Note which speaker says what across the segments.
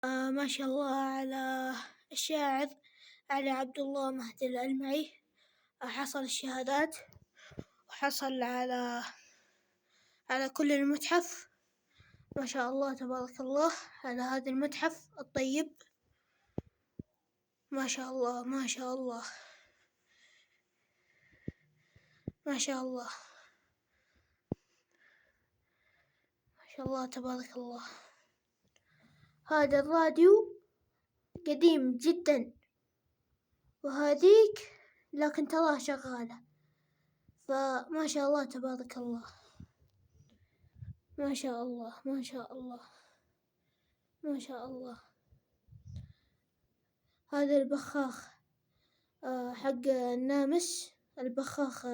Speaker 1: ما شاء الله على الشاعر علي عبد الله مهدي الألمعي. حصل الشهادات وحصل على كل المتحف. ما شاء الله تبارك الله على هذا المتحف الطيب. ما شاء الله ما شاء الله ما شاء الله ما شاء الله تبارك الله. هذا الراديو قديم جدا، وهذيك لكن تراها شغالة. فما شاء الله تبارك الله. ما شاء الله ما شاء الله ما شاء الله. هذا البخاخ حق النامس، البخاخ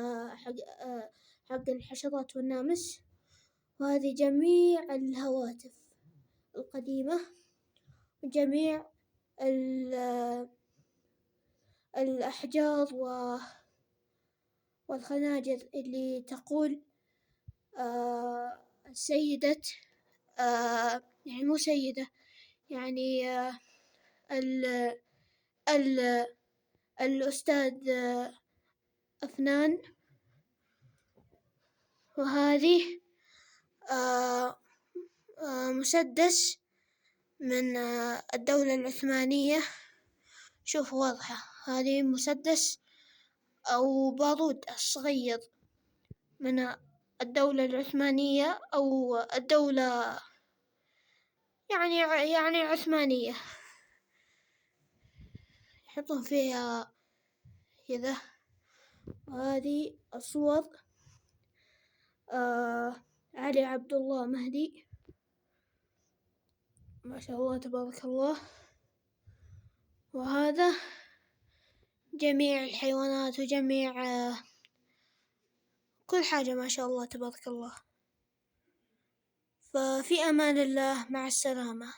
Speaker 1: حق الحشرات والنامس. وهذه جميع الهواتف القديمة، وجميع الأحجار والخناجر اللي تقول سيدة، يعني مو سيدة، يعني الأستاذ أفنان. وهذه مسدس من الدولة العثمانية. شوف واضحة، هذه مسدس أو بارود صغير من الدولة العثمانية، أو الدولة يعني عثمانية، يحطون فيها كذا. وهذه الصور علي عبد الله مهدي. ما شاء الله تبارك الله. وهذا جميع الحيوانات وجميع كل حاجة ما شاء الله تبارك الله. ففي أمان الله، مع السلامة.